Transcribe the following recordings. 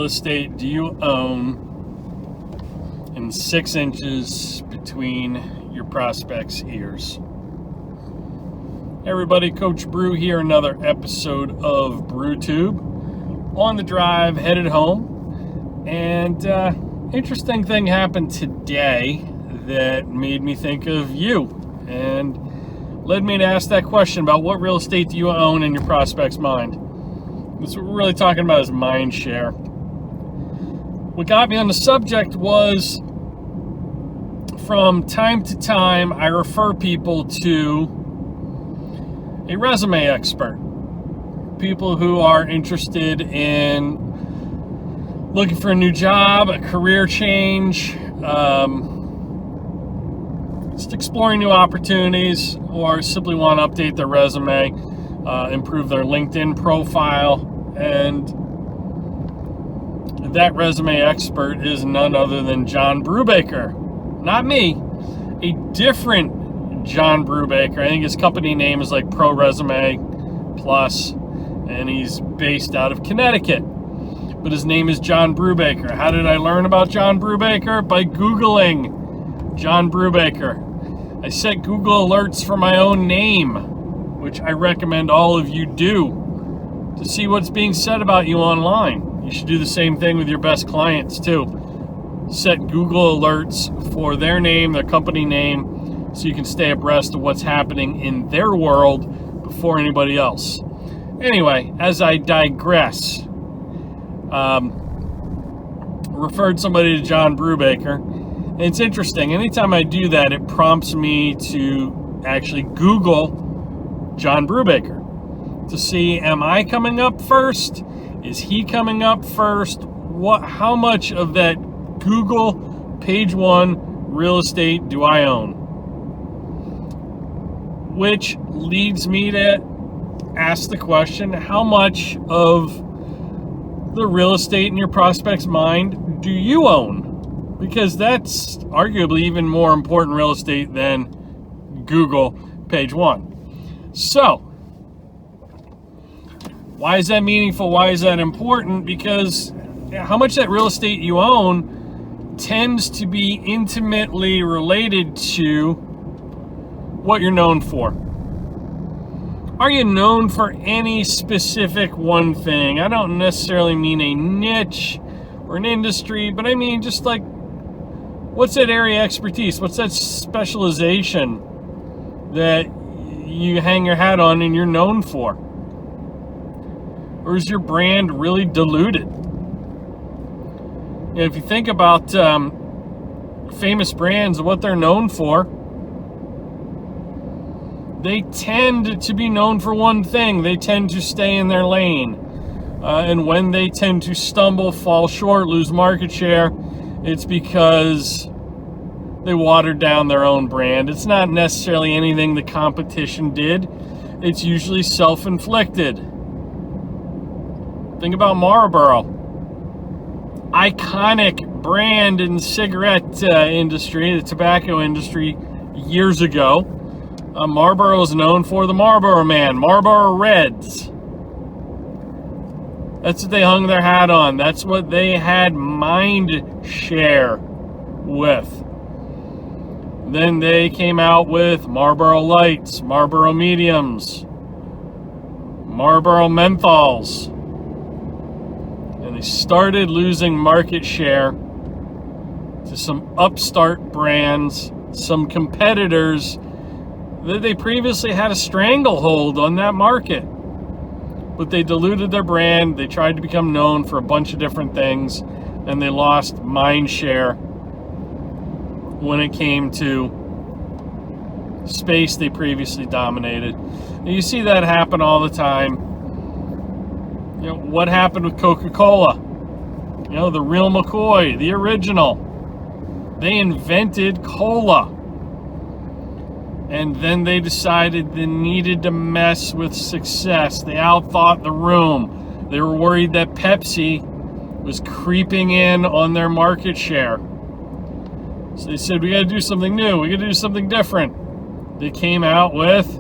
estate do you own in 6 inches between your prospect's ears? Hey everybody, Coach Brew here, another episode of BrewTube. On the drive, headed home, and interesting thing happened today that made me think of you and led me to ask that question about what real estate do you own in your prospect's mind. That's what we're really talking about, is mind share. What got me on the subject was, from time to time, I refer people to a resume expert. People who are interested in looking for a new job, a career change, just exploring new opportunities, or simply want to update their resume, improve their LinkedIn profile. And that resume expert is none other than John Brubaker. Not me, a different John Brubaker. I think his company name is like Pro Resume Plus, and he's based out of Connecticut. But his name is John Brubaker. How did I learn about John Brubaker? By Googling John Brubaker. I set Google alerts for my own name, which I recommend all of you do, to see what's being said about you online. You should do the same thing with your best clients too. Set Google alerts for their name, their company name, so you can stay abreast of what's happening in their world before anybody else. Anyway, as I digress, referred somebody to John Brubaker. And it's interesting, anytime I do that, it prompts me to actually Google John Brubaker to see, am I coming up first? Is he coming up first? How much of that Google page 1 real estate do I own? Which leads me to ask the question, how much of the real estate in your prospect's mind do you own? Because that's arguably even more important real estate than Google page 1. So, why is that meaningful? Why is that important? Because how much that real estate you own tends to be intimately related to what you're known for. Are you known for any specific one thing? I don't necessarily mean a niche or an industry, but I mean just like, what's that area of expertise? What's that specialization that you hang your hat on and you're known for? Or is your brand really diluted? And if you think about famous brands and what they're known for, they tend to be known for one thing. They tend to stay in their lane. And when they tend to stumble, fall short, lose market share, it's because they watered down their own brand. It's not necessarily anything the competition did. It's usually self-inflicted. Think about Marlboro. Iconic brand in the cigarette industry, the tobacco industry years ago. Marlboro is known for the Marlboro Man, Marlboro Reds. That's what they hung their hat on. That's what they had mind share with. Then they came out with Marlboro Lights, Marlboro Mediums, Marlboro Menthols. And they started losing market share to some upstart brands, some competitors that they previously had a stranglehold on that market. But they diluted their brand, they tried to become known for a bunch of different things, and they lost mind share when it came to space they previously dominated. And you see that happen all the time. You know, what happened with Coca-Cola? You know, the real McCoy, the original. They invented cola. And then they decided they needed to mess with success. They outthought the room. They were worried that Pepsi was creeping in on their market share. So they said, we got to do something new. We got to do something different. They came out with,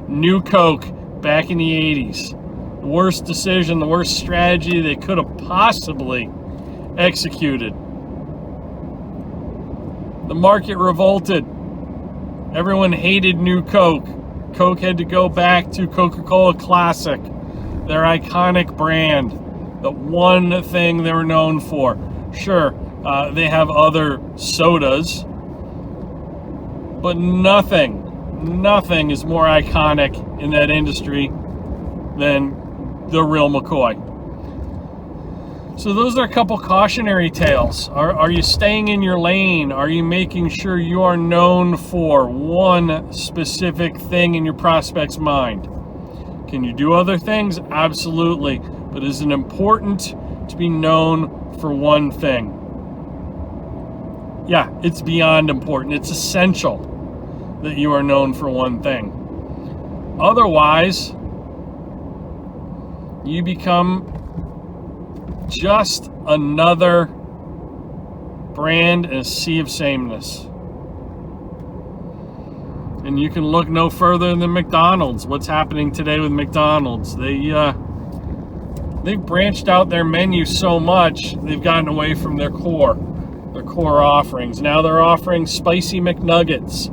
New Coke back in the 80s. The worst decision, the worst strategy they could have possibly executed. The market revolted. Everyone hated New Coke. Coke had to go back to Coca-Cola Classic, their iconic brand, the one thing they were known for. Sure, they have other sodas, but nothing is more iconic in that industry than the real McCoy. So those are a couple cautionary tales. Are you staying in your lane? Are you making sure you are known for one specific thing in your prospect's mind? Can you do other things? Absolutely. But is it important to be known for one thing? Yeah, it's beyond important. It's essential that you are known for one thing. Otherwise, you become just another brand in a sea of sameness. And you can look no further than McDonald's. What's happening today with McDonald's? They've branched out their menu so much, they've gotten away from their core offerings. Now they're offering spicy McNuggets.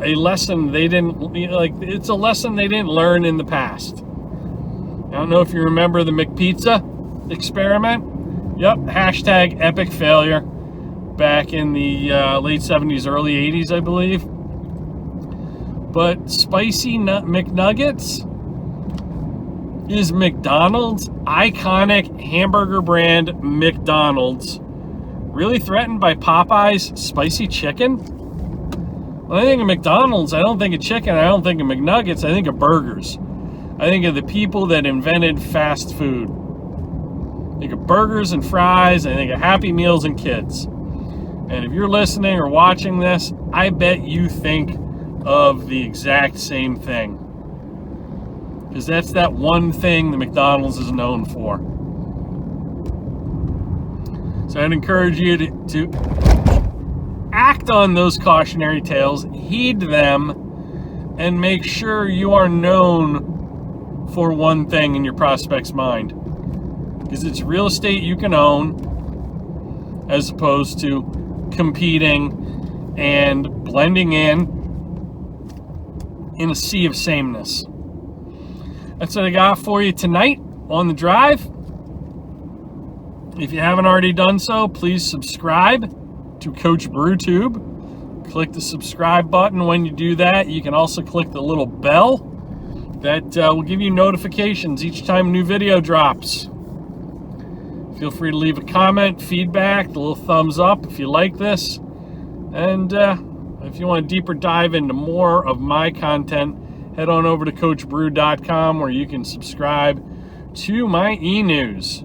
A lesson they didn't like. It's a lesson they didn't learn in the past. I don't know if you remember the McPizza experiment. Yep, hashtag epic failure back in the late 70s, early 80s, I believe. But spicy McNuggets is McDonald's iconic hamburger brand. McDonald's really threatened by Popeye's spicy chicken? When I think of McDonald's, I don't think of chicken, I don't think of McNuggets, I think of burgers. I think of the people that invented fast food. I think of burgers and fries, I think of Happy Meals and kids. And if you're listening or watching this, I bet you think of the exact same thing. Because that's that one thing that McDonald's is known for. So I'd encourage you to act on those cautionary tales, heed them, and make sure you are known for one thing in your prospect's mind. Because it's real estate you can own, as opposed to competing and blending in a sea of sameness. That's what I got for you tonight on the drive. If you haven't already done so, please subscribe to Coach BrewTube. Click the subscribe button. When you do that, you can also click the little bell that will give you notifications each time a new video drops. Feel free to leave a comment, feedback, the little thumbs up if you like this. And if you want a deeper dive into more of my content, head on over to CoachBrew.com where you can subscribe to my e-news.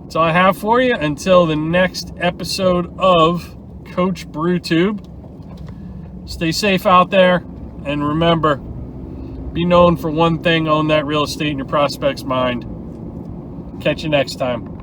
That's all I have for you until the next episode of Coach BrewTube. Stay safe out there, and remember, be known for one thing, own that real estate in your prospect's mind. Catch you next time.